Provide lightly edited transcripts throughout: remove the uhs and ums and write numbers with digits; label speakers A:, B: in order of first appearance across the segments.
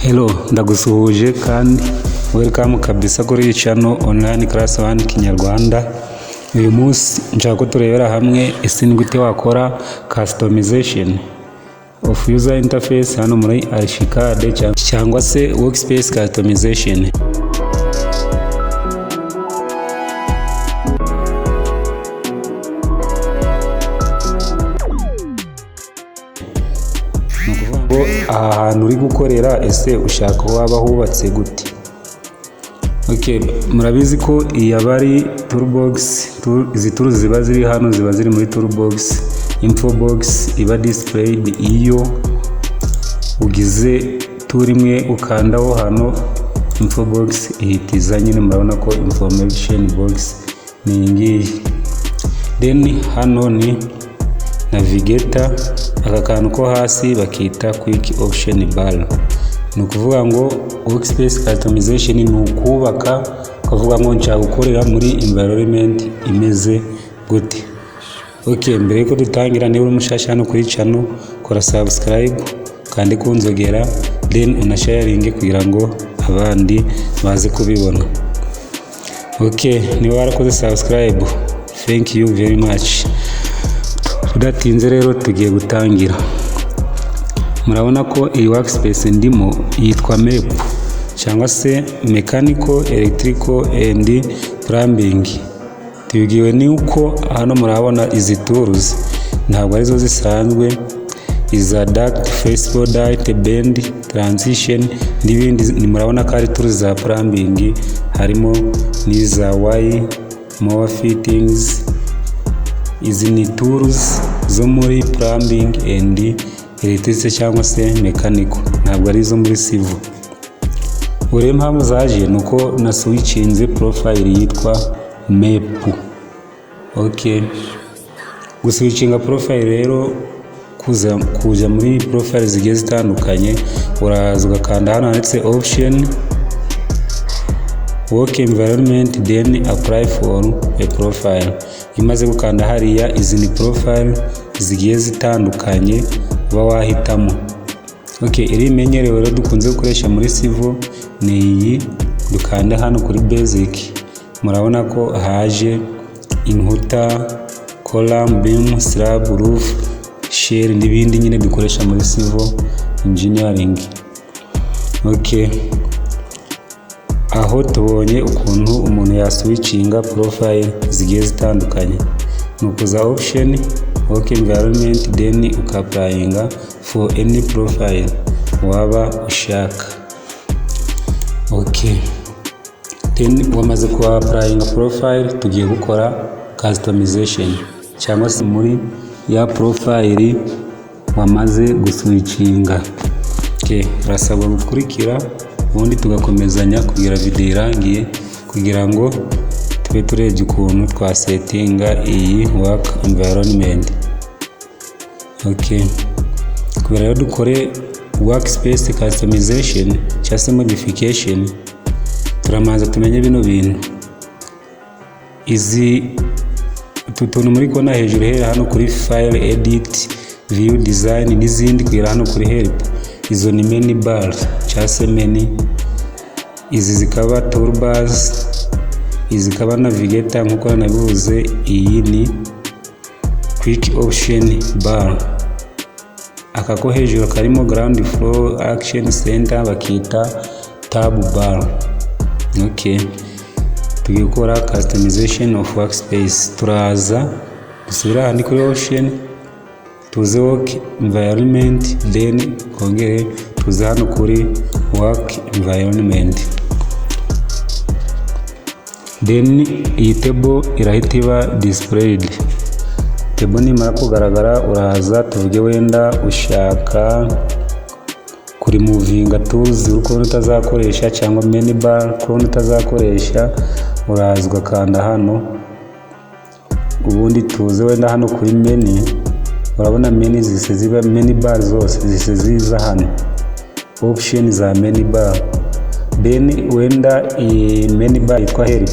A: Hello, ndagusuhuje kandi welcome kabisa kuri channel online class 1 Kinyarwanda. Uyu munsi nshaka ko turebera hamwe ese ni gute wakora customization of user interface hano muri Archicad cyangwa se Workspace customization. Ahantu uri gukorera ese ushaka waba hubatse gute? Okay, murabizi ko iyabari toolbox, izi tools ziba ziri hano ziba ziri muri toolbox, info box iba displayed. Iyo ugize tool imwe ukandaho hano info box ihitiza nyine, murabona ko information box ni ngiyi. Then hano ni navigator, aka kantu ko hasi bakita quick option bar. Ni ukuvuga ngo Workspace customization ni ukubaka ukavuga ngo nshaka gukorera muri environment imeze gute. Okay, mbere yuko dutangira, niba uri mushasha hano kuri channel, kora subscribe kandi kunzogera, then unasharinge kugira ngo abandi baze kubibona. Okay, niba warakoze subscribe, thank you very much. Tudatinze rero tugiye gutangira. Murabona ko iyi workspace ndimo yitwa map cyangwa se mechanical, electrical and plumbing. Tubwiwe ni uko hano murabona izi tools ntabwo arizo zisanzwe, iza duct, flexible duct, bend, transition n'ibindi. Ni murabona ko ari tools za plumbing, harimo n'iza wire, more fittings. Izi ni tools zo muri plumbing and electricity cyangwa se mechanical, ntabwo ari zo muri civil. Ure mpamvu zaje nuko na switchinze profile yitwa map. Okay, guswitchinga profile rero, kuja muri profile zigiye zitandukanye, uraza ugakanda hano handitse option work environment, then apply for a profile. Imaze gukanda hariya, izi ni profile zigiye zitandukanye uba wahitamo. Okay, iri imenyerewe rero dukunze gukoresha muri civil ni iyi. Dukanda hano kuri basic, murabona ko haje inkuta, column, beam, slab, roof, shell n'ibindi nyine dukoresha muri civil engineering. Okay, aho tubonye ukuntu umuntu yaswitchinga profile zigiye zitandukanye. Nukuza option work environment, then ukapplyinga for any profile waba ushaka. Okay, then wamaze kuapplyinga profile, tugiye gukora customization cyangwa se muri ya profile wamaze guswitchinga. Okay, urasabwa gukurikira ubundi tugakomezanya kugira video irangiye, kugira ngo tube turebye ukuntu twasetinga iyi work environment. Okay, kubera rero dukore workspace customization cyangwa se modification, turamanza tumenye bino bintu. Izi tutuntu muri kona hejuru hera hano kuri file, edit, view, design n'izindi kugira hano kuri help, izo ni menu bar cyangwa se menu. Izi zikaba toolbars, izi zikaba navigator nkuko nabivuze. Iyi ni quick option bar. Aka ko hejuru karimo ground floor action center bakita tab bar. Okay, tugiye gukora customization of workspace. Turaza dusubira handi kuri option, tuze work environment, then kongere tuze hano kuri work environment. Then iyi table irahita iba displayed. Table nimara kugaragara, uraza tuvuge wenda ushaka kuri movinga tools uko utazakoresha cyangwa menu bar ko utazakoresha, uraza ugakanda hano. Ubundi tuze wenda hano kuri menu, urabona menu zise ziba menu bar zose zise ziza hano, option za menu bar. Then wenda iyi menu bar yitwa help,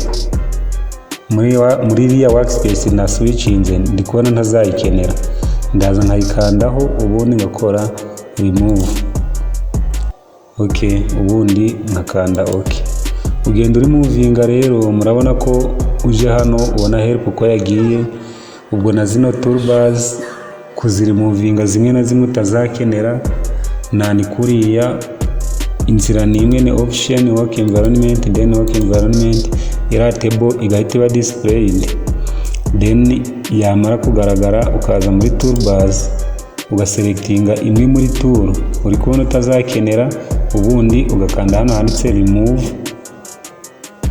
A: muri iriya workspace na switchinze ndikubona ntazayikenera, ndaza nkayikandaho ubundi ngakora remove. okay, ubundi nkakanda okay. Ugenda uri muvinga rero, murabona ko uje hano ubona help uko yagiye. Ubwo na zino toolbars kuziri muvinga zimwe na zimwe utazakenera nani kuriya. Inzira ni imwe, ni option work environment, then work environment ira table igahita iba displayed, then yamara kugaragara ukaza muri toolbars ugaselectinga imwe muri tool uri kubona utazakenera, ubundi ugakanda hano handitse remove.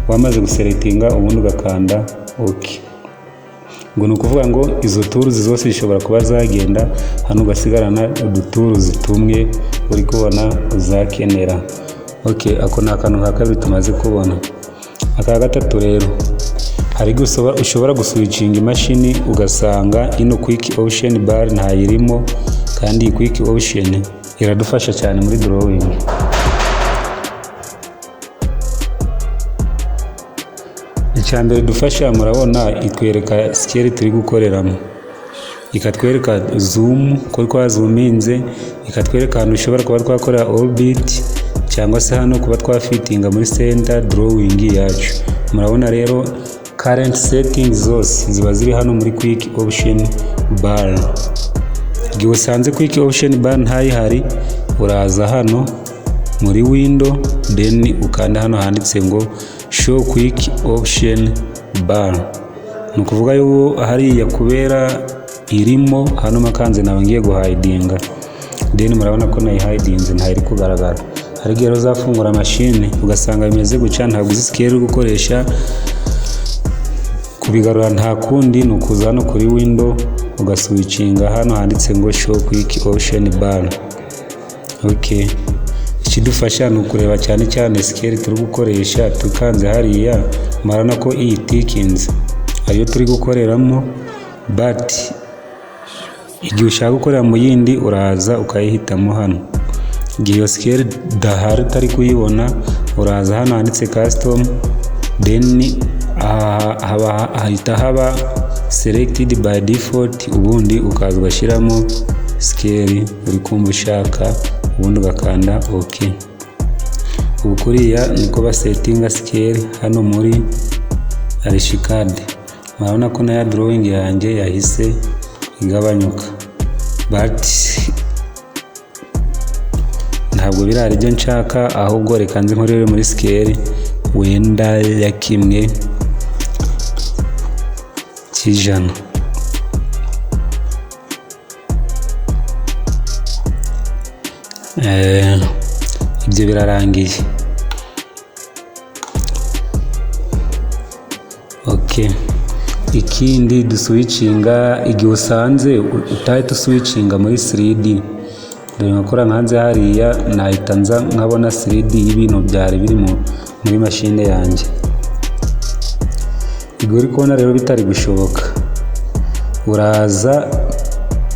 A: Wamaze guselectinga ubundi ugakanda okay. Ngo nukuvuga ngo izo tools zose zishobora kuba zagenda hano, ugasigarana udutools tumwe uri kubona uzakenera. Okay, ako ni akantu ka kabiri tumaze kubona. Aka gatatu rero, hari ushobora guswitchinga imashini ugasanga ino quick option bar ntayirimo, kandi quick option iradufasha cyane muri drawing. Icyambere dufasha, murabona itwereka scale turi gukoreramo, ikatwereka zoom ko twazoominze, ikatwereka ahantu ushobora kuba twakorera orbit cyangwa se hano kuba twafitinga muri center drawing yacu. Murabona rero current settings zose ziba ziri hano muri quick option bar. Igihe usanze quick option bar ntayihari, uraza hano muri window, then ukanda hano handitse ngo show quick option bar. Nukuvuga yuko hariya kubera irimo hano makanze nawe ngiye guhidinga, then murabona ko nayihidinze ntayiri kugaragara. Hari igihe uzafungura machine ugasanga bimeze guca, ntabwo uzi scale uri gukoresha, kubigarura nta kundi nukuza hano kuri window ugaswitchinga hano handitse ngo show quick option bar. Okay, ikidufasha ni ukureba cyane cyane scale turi gukoresha. Tukanze hariya marana ko iyi tikinze ariyo turi gukoreramo, but igihe ushaka gukorera mu yindi uraza ukayihitamo hano. Igihe iyo scale dahari utari kuyibona, uraza hano handitse custom, then hahita haba selected by default, ubundi ukaza ugashyiramo scale uri kumva ushaka, ubundi ugakanda okay. Ubu kuriya niko basetinga scale hano muri Archicad. Murabona ko na drawing yanjye yahise igabanyuka, but ntabwo birari byo nshaka, ahubwo reka nzi nkorere muri scale wenda ya kimwe cy'ijana. Ibyo birarangiye. Okay, ikindi duswitchinga igihe usanze utahita uswitchinga muri 3D. Dore nkakora nkanze hariya nahita nza nkabona 3D y'ibintu byari biri muri machine yanjye. Igihe uri kubona rero bitari gushoboka, uraza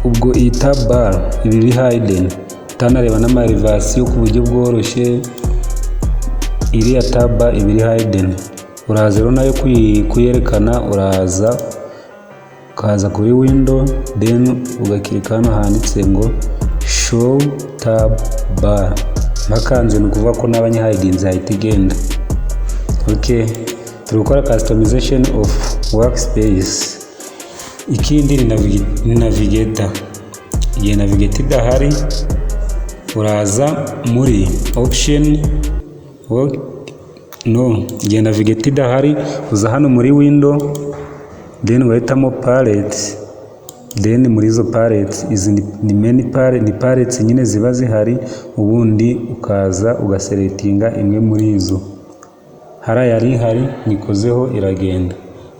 A: ubwo iyi tab bar ibi hidden, utanareba n'amarivasiyo ku buryo bworoshye. Iriya tab bar ibi hidden, uraza rero nayo kuyerekana, uraza ukaza kuri window, then ugakirika hano handitse ngo show tab bar. Makanze nukuvuga ko n'abanyahidinze ahita igenda. Okay, turi gukora customization of workspace. Ikindi ni navigator. Igihe navigator idahari, uraza muri option igihe navigator idahari, uza hano muri window, then uhitamo palette, then muri izo palette izi ni many palette, ni palette nyine ziba zihari, ubundi ukaza ugaselectinga imwe muri izo. Hara yari hari nikozeho iragenda,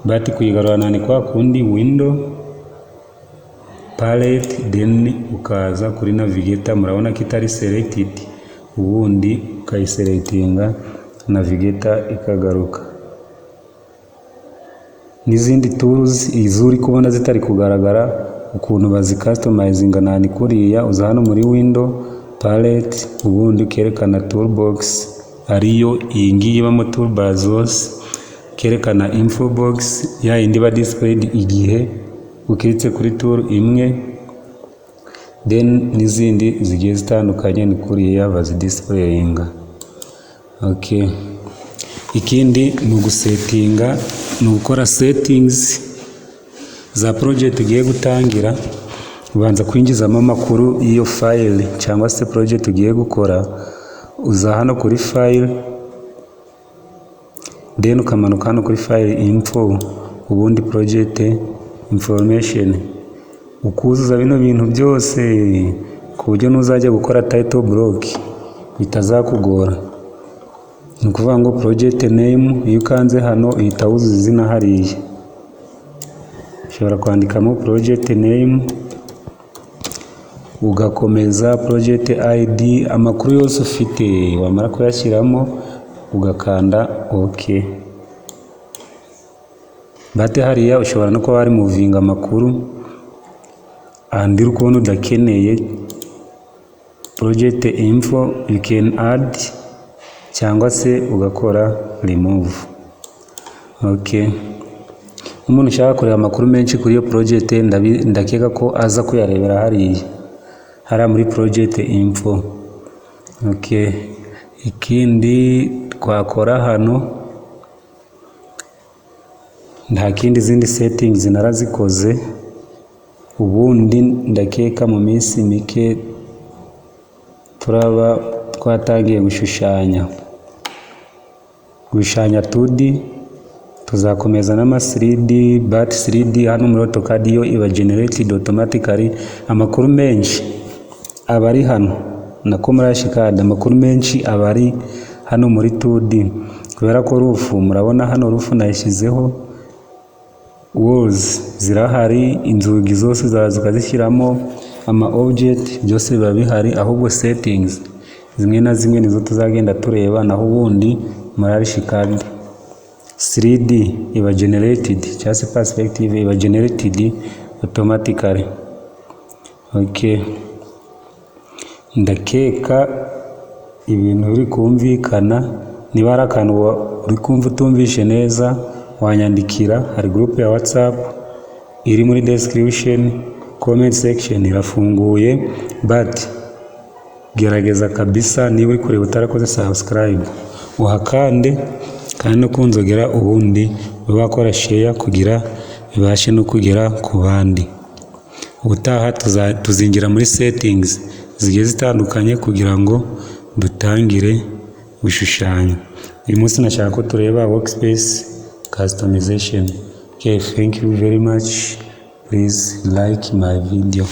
A: but kuyigarurana ni kwa kundi window palette, then ukaza kuri navigator. Murabona ko itari selected, ubundi ukayiselectinga navigator ikagaruka. N'izindi tools izuri kubona zitari kugaragara ukuntu bazi customizinga nani kuriya, uza hano muri window palette, ubundi ukerekana toolbox ariyo iyi ngiyi ibamo toolbar zose, kerekana info box ya indi ba displayed igihe ukiritse kuri tool imwe, then n'izindi zigiye zitandukanye ni kuriya bazidisplayinga. Okay, ikindi ni ugusetinga, ni ugukora settings za project ugiye gutangira. Ubanza kwinjizamo amakuru y'iyo file cyangwa se project ugiye gukora. Uza hano kuri file, then ukamanuka hano kuri file info, ubundi project information, ukuzuza bino bintu byose ku buryo nuzajya gukora title block bitazakugora. Ni ukuvuga ngo project name, iyo ukanze hano uhita wuzuza izina hariya. Ushobora kwandikamo project name, ugakomeza project ID, amakuru yose ufite wamara kuyashyiramo ugakanda OK. Bate hariya ushobora no kuba wari muvinga amakuru andi uri kubona udakeneye. Project info you can add cyangwa se ugakora remove. Okay, umuntu ushaka kureba amakuru menshi kuri iyo project ndakeka ko aza kuyarebera hariya muri project info. Okay, ikindi twakora hano nta kindi, zindi settings narazikoze. Ubundi ndakeka mu minsi mike turaba twatangiye gushushanya 2D, tuzakomeza n'ama 3D, but 3D hano muri AutoCAD yo iba generated automatically. Amakuru menshi aba ari hano, nako muri Archicad amakuru menshi aba ari hano muri 2D, kubera ko roof, murabona hano roof nayishyizeho, walls zirahari, inzugi zose zikazishyiramo, ama object byose biba bihari. Ahubwo settings zimwe na zimwe nizo tuzagenda tureba, naho ubundi muri Archicad 3D iba generated cyangwa se perspective iba generated automatically. Okay, ndakeka ibintu biri kumvikana. Niba hari akantu uri kumva utumvishe neza wanyandikira, hari group ya WhatsApp iri muri description, comment section irafunguye, but gerageza kabisa niba uri kureba utarakoze subscribe uhakande, kandi no kunzogera ubundi bakora share kugira bibashe no kugera ku bandi. Ubutaha tuzingira muri settings zigiye zitandukanye kugira ngo dutangire gushushanya. Uyu munsi nashaka ko tureba Workspace customization. Okay, thank you very much. Please like my video.